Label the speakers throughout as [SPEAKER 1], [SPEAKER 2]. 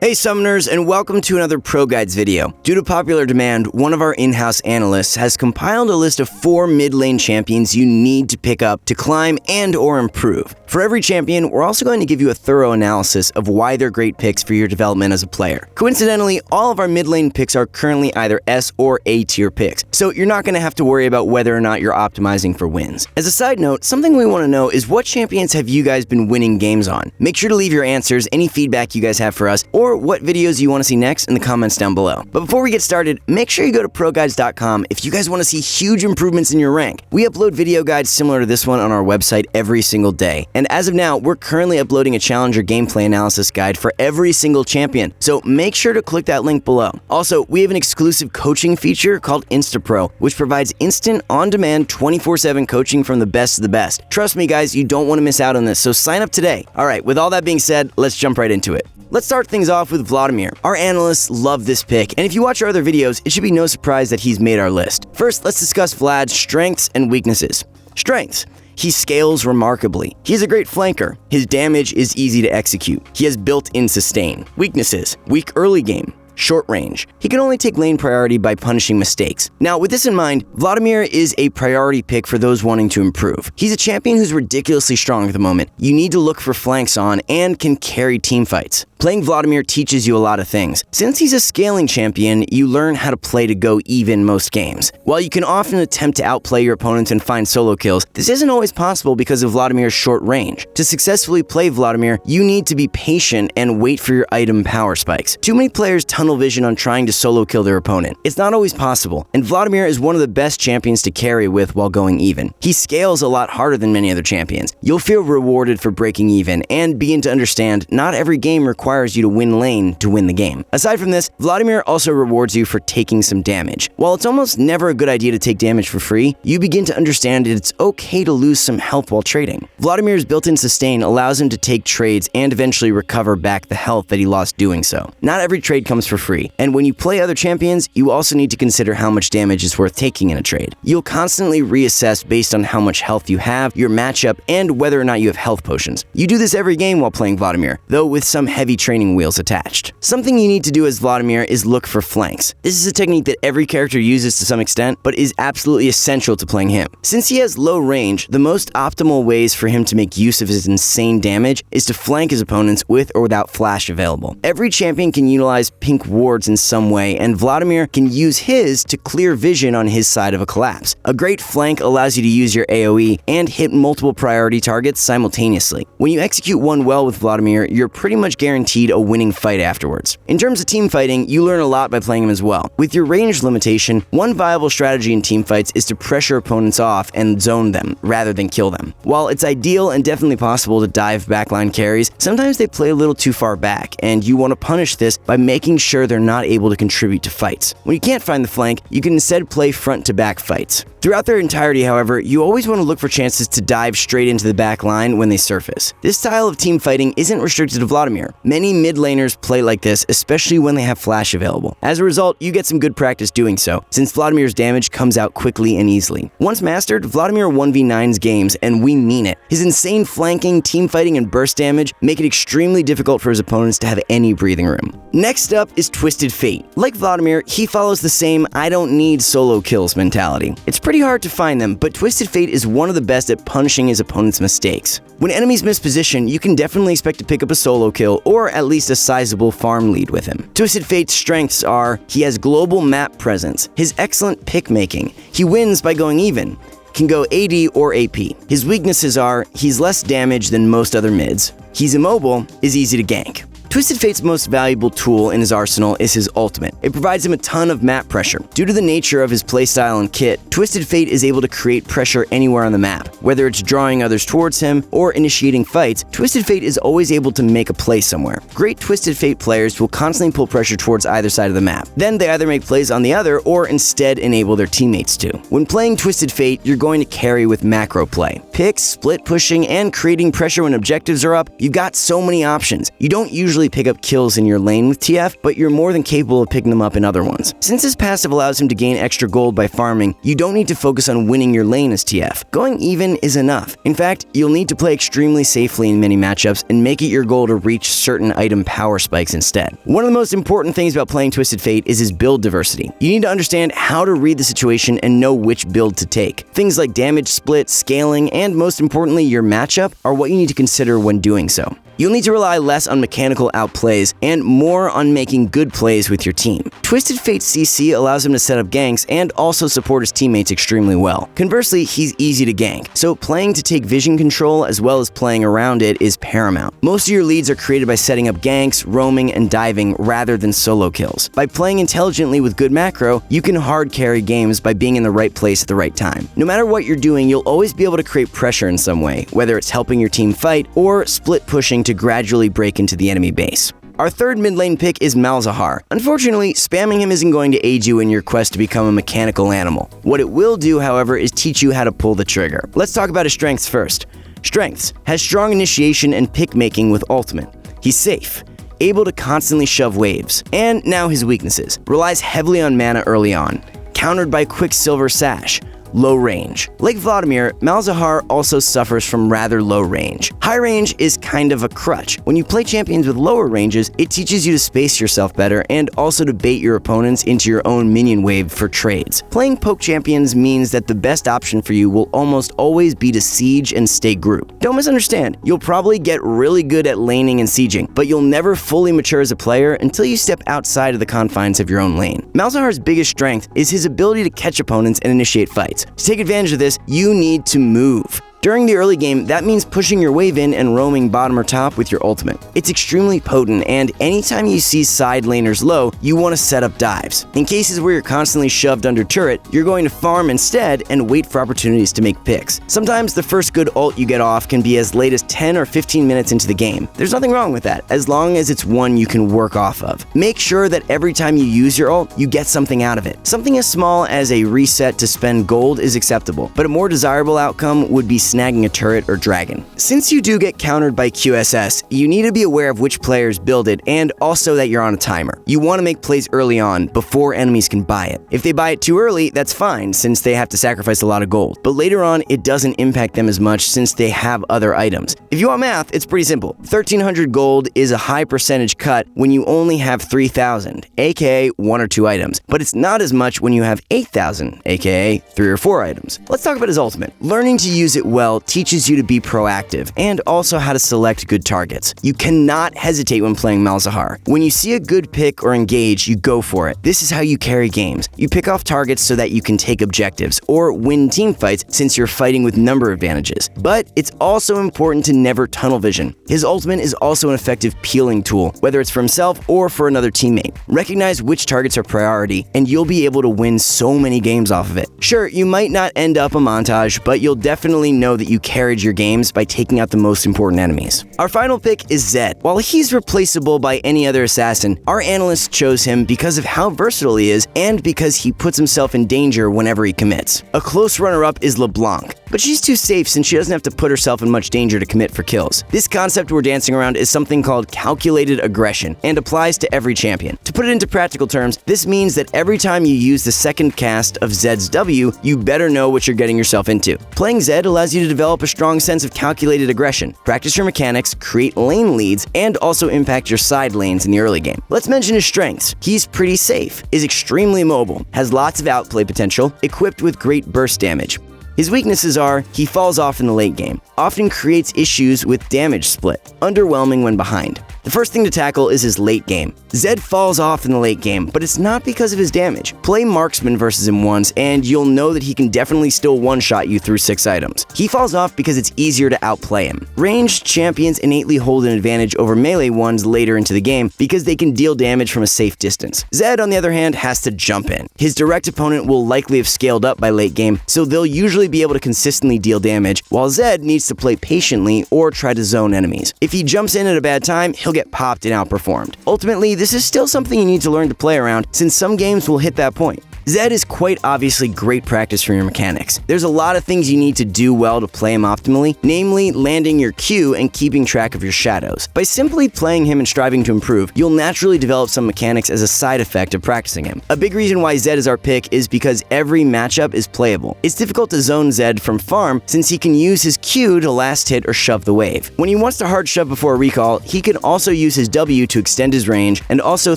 [SPEAKER 1] Hey Summoners, and welcome to another ProGuides video. Due to popular demand, one of our in-house analysts has compiled a list of 4 mid-lane champions you need to pick up to climb and or improve. For every champion, we're also going to give you a thorough analysis of why they're great picks for your development as a player. Coincidentally, all of our mid-lane picks are currently either S or A tier picks, so you're not going to have to worry about whether or not you're optimizing for wins. As a side note, something we want to know is what champions have you guys been winning games on? Make sure to leave your answers, any feedback you guys have for us, or what videos you want to see next in the comments down below. But before we get started, make sure you go to ProGuides.com if you guys want to see huge improvements in your rank. We upload video guides similar to this one on our website every single day. And as of now, we're currently uploading a Challenger gameplay analysis guide for every single champion. So make sure to click that link below. Also, we have an exclusive coaching feature called InstaPro, which provides instant, on-demand, 24/7 coaching from the best of the best. Trust me guys, you don't want to miss out on this, so sign up today. Alright, with all that being said, let's jump right into it. Let's start things off with Vladimir. Our analysts love this pick, and if you watch our other videos, it should be no surprise that he's made our list. First, let's discuss Vlad's strengths and weaknesses. Strengths. He scales remarkably. He's a great flanker. His damage is easy to execute. He has built-in sustain. Weaknesses. Weak early game. Short range. He can only take lane priority by punishing mistakes. Now, with this in mind, Vladimir is a priority pick for those wanting to improve. He's a champion who's ridiculously strong at the moment. You need to look for flanks on and can carry team fights. Playing Vladimir teaches you a lot of things. Since he's a scaling champion, you learn how to play to go even most games. While you can often attempt to outplay your opponents and find solo kills, this isn't always possible because of Vladimir's short range. To successfully play Vladimir, you need to be patient and wait for your item power spikes. Too many players tunnel vision on trying to solo kill their opponent. It's not always possible, and Vladimir is one of the best champions to carry with while going even. He scales a lot harder than many other champions. You'll feel rewarded for breaking even and begin to understand not every game requires you to win lane to win the game. Aside from this, Vladimir also rewards you for taking some damage. While it's almost never a good idea to take damage for free, you begin to understand it's okay to lose some health while trading. Vladimir's built-in sustain allows him to take trades and eventually recover back the health that he lost doing so. Not every trade comes for free, and when you play other champions, you also need to consider how much damage is worth taking in a trade. You'll constantly reassess based on how much health you have, your matchup, and whether or not you have health potions. You do this every game while playing Vladimir, though with some heavy training wheels attached. Something you need to do as Vladimir is look for flanks. This is a technique that every character uses to some extent, but is absolutely essential to playing him. Since he has low range, the most optimal ways for him to make use of his insane damage is to flank his opponents with or without flash available. Every champion can utilize pink wards in some way, and Vladimir can use his to clear vision on his side of a collapse. A great flank allows you to use your AoE and hit multiple priority targets simultaneously. When you execute one well with Vladimir, you're pretty much guaranteed a winning fight afterwards. In terms of team fighting, you learn a lot by playing him as well. With your range limitation, one viable strategy in team fights is to pressure opponents off and zone them rather than kill them. While it's ideal and definitely possible to dive backline carries, sometimes they play a little too far back, and you want to punish this by making sure they're not able to contribute to fights. When you can't find the flank, you can instead play front to back fights. Throughout their entirety, however, you always want to look for chances to dive straight into the back line when they surface. This style of team fighting isn't restricted to Vladimir. Many mid laners play like this, especially when they have flash available. As a result, you get some good practice doing so, since Vladimir's damage comes out quickly and easily. Once mastered, Vladimir 1v9s games, and we mean it. His insane flanking, team fighting, and burst damage make it extremely difficult for his opponents to have any breathing room. Next up is Twisted Fate. Like Vladimir, he follows the same I don't need solo kills mentality. It's pretty hard to find them, but Twisted Fate is one of the best at punishing his opponent's mistakes. When enemies miss position, you can definitely expect to pick up a solo kill or at least a sizable farm lead with him. Twisted Fate's strengths are he has global map presence, his excellent pick making, he wins by going even, can go AD or AP. His weaknesses are he's less damage than most other mids, he's immobile, is easy to gank. Twisted Fate's most valuable tool in his arsenal is his ultimate. It provides him a ton of map pressure. Due to the nature of his playstyle and kit, Twisted Fate is able to create pressure anywhere on the map. Whether it's drawing others towards him or initiating fights, Twisted Fate is always able to make a play somewhere. Great Twisted Fate players will constantly pull pressure towards either side of the map. Then they either make plays on the other or instead enable their teammates to. When playing Twisted Fate, you're going to carry with macro play. Picks, split pushing, and creating pressure when objectives are up, you've got so many options. You don't usually usually pick up kills in your lane with TF, but you're more than capable of picking them up in other ones. Since his passive allows him to gain extra gold by farming, you don't need to focus on winning your lane as TF. Going even is enough. In fact, you'll need to play extremely safely in many matchups and make it your goal to reach certain item power spikes instead. One of the most important things about playing Twisted Fate is his build diversity. You need to understand how to read the situation and know which build to take. Things like damage split, scaling, and most importantly, your matchup are what you need to consider when doing so. You'll need to rely less on mechanical outplays and more on making good plays with your team. Twisted Fate's CC allows him to set up ganks and also support his teammates extremely well. Conversely, he's easy to gank, so playing to take vision control as well as playing around it is paramount. Most of your leads are created by setting up ganks, roaming, and diving rather than solo kills. By playing intelligently with good macro, you can hard carry games by being in the right place at the right time. No matter what you're doing, you'll always be able to create pressure in some way, whether it's helping your team fight or split pushing to gradually break into the enemy base. Our third mid lane pick is Malzahar. Unfortunately, spamming him isn't going to aid you in your quest to become a mechanical animal. What it will do, however, is teach you how to pull the trigger. Let's talk about his strengths first. Strengths: has strong initiation and pick making with ultimate. He's safe, able to constantly shove waves. And now his weaknesses: relies heavily on mana early on, countered by Quicksilver Sash. Low range. Like Vladimir, Malzahar also suffers from rather low range. High range is kind of a crutch. When you play champions with lower ranges, it teaches you to space yourself better and also to bait your opponents into your own minion wave for trades. Playing poke champions means that the best option for you will almost always be to siege and stay grouped. Don't misunderstand, you'll probably get really good at laning and sieging, but you'll never fully mature as a player until you step outside of the confines of your own lane. Malzahar's biggest strength is his ability to catch opponents and initiate fights. To take advantage of this, you need to move. During the early game, that means pushing your wave in and roaming bottom or top with your ultimate. It's extremely potent, and anytime you see side laners low, you want to set up dives. In cases where you're constantly shoved under turret, you're going to farm instead and wait for opportunities to make picks. Sometimes the first good ult you get off can be as late as 10 or 15 minutes into the game. There's nothing wrong with that, as long as it's one you can work off of. Make sure that every time you use your ult, you get something out of it. Something as small as a reset to spend gold is acceptable, but a more desirable outcome would be snagging a turret or dragon. Since you do get countered by QSS, you need to be aware of which players build it and also that you're on a timer. You want to make plays early on before enemies can buy it. If they buy it too early, that's fine since they have to sacrifice a lot of gold, but later on it doesn't impact them as much since they have other items. If you want math, it's pretty simple. 1300 gold is a high percentage cut when you only have 3000, aka 1 or 2 items, but it's not as much when you have 8000, aka 3 or 4 items. Let's talk about his ultimate. Learning to use it well teaches you to be proactive and also how to select good targets. You cannot hesitate when playing Malzahar. When you see a good pick or engage, you go for it. This is how you carry games. You pick off targets so that you can take objectives or win team fights since you're fighting with number advantages. But it's also important to never tunnel vision. His ultimate is also an effective peeling tool, whether it's for himself or for another teammate. Recognize which targets are priority and you'll be able to win so many games off of it. Sure, you might not end up a montage, but you'll definitely know that you carried your games by taking out the most important enemies. Our final pick is Zed. While he's replaceable by any other assassin, our analyst chose him because of how versatile he is and because he puts himself in danger whenever he commits. A close runner-up is LeBlanc, but she's too safe since she doesn't have to put herself in much danger to commit for kills. This concept we're dancing around is something called calculated aggression and applies to every champion. To put it into practical terms, this means that every time you use the second cast of Zed's W, you better know what you're getting yourself into. Playing Zed allows you to develop a strong sense of calculated aggression, practice your mechanics, create lane leads, and also impact your side lanes in the early game. Let's mention his strengths. He's pretty safe, is extremely mobile, has lots of outplay potential, equipped with great burst damage. His weaknesses are, he falls off in the late game, often creates issues with damage split, underwhelming when behind. The first thing to tackle is his late game. Zed falls off in the late game, but it's not because of his damage. Play Marksman versus him once, and you'll know that he can definitely still one-shot you through 6 items. He falls off because it's easier to outplay him. Ranged champions innately hold an advantage over melee ones later into the game because they can deal damage from a safe distance. Zed, on the other hand, has to jump in. His direct opponent will likely have scaled up by late game, so they'll usually be able to consistently deal damage, while Zed needs to play patiently or try to zone enemies. If he jumps in at a bad time, he'll get popped and outperformed. Ultimately, this is still something you need to learn to play around, since some games will hit that point. Zed is quite obviously great practice for your mechanics. There's a lot of things you need to do well to play him optimally, namely landing your Q and keeping track of your shadows. By simply playing him and striving to improve, you'll naturally develop some mechanics as a side effect of practicing him. A big reason why Zed is our pick is because every matchup is playable. It's difficult to zone Zed from farm since he can use his Q to last hit or shove the wave. When he wants to hard shove before a recall, he can also use his W to extend his range and also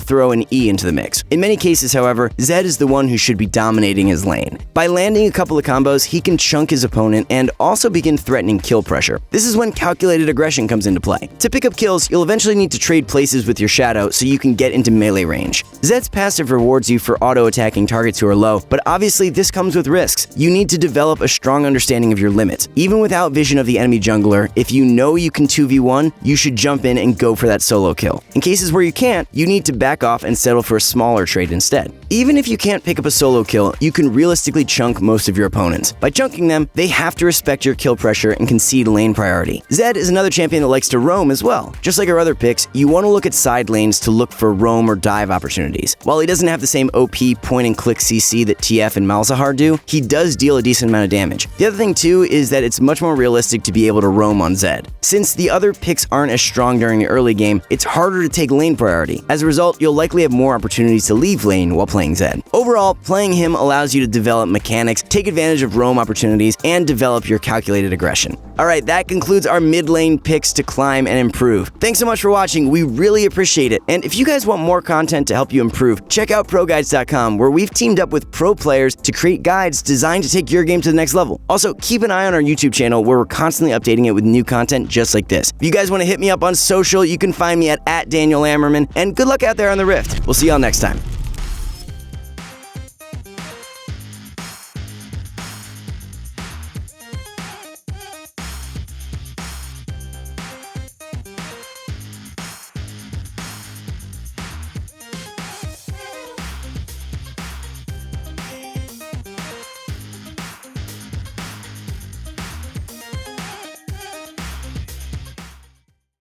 [SPEAKER 1] throw an E into the mix. In many cases, however, Zed is the one who should be dominating his lane. By landing a couple of combos, he can chunk his opponent and also begin threatening kill pressure. This is when calculated aggression comes into play. To pick up kills, you'll eventually need to trade places with your shadow so you can get into melee range. Zed's passive rewards you for auto-attacking targets who are low, but obviously this comes with risks. You need to develop a strong understanding of your limits. Even without vision of the enemy jungler, if you know you can 2v1, you should jump in and go for that solo kill. In cases where you can't, you need to back off and settle for a smaller trade instead. Even if you can't pick up a solo kill, you can realistically chunk most of your opponents. By chunking them, they have to respect your kill pressure and concede lane priority. Zed is another champion that likes to roam as well. Just like our other picks, you want to look at side lanes to look for roam or dive opportunities. While he doesn't have the same OP point-and-click CC that TF and Malzahar do, he does deal a decent amount of damage. The other thing too is that it's much more realistic to be able to roam on Zed. Since the other picks aren't as strong during the early game, it's harder to take lane priority. As a result, you'll likely have more opportunities to leave lane while playing Zed. Overall, playing him allows you to develop mechanics, take advantage of roam opportunities, and develop your calculated aggression. Alright, that concludes our mid lane picks to climb and improve. Thanks so much for watching, we really appreciate it. And if you guys want more content to help you improve, check out ProGuides.com, where we've teamed up with pro players to create guides designed to take your game to the next level. Also, keep an eye on our YouTube channel, where we're constantly updating it with new content just like this. If you guys want to hit me up on social, you can find me at @DanielAmmerman, and good luck out there on the Rift. We'll see y'all next time.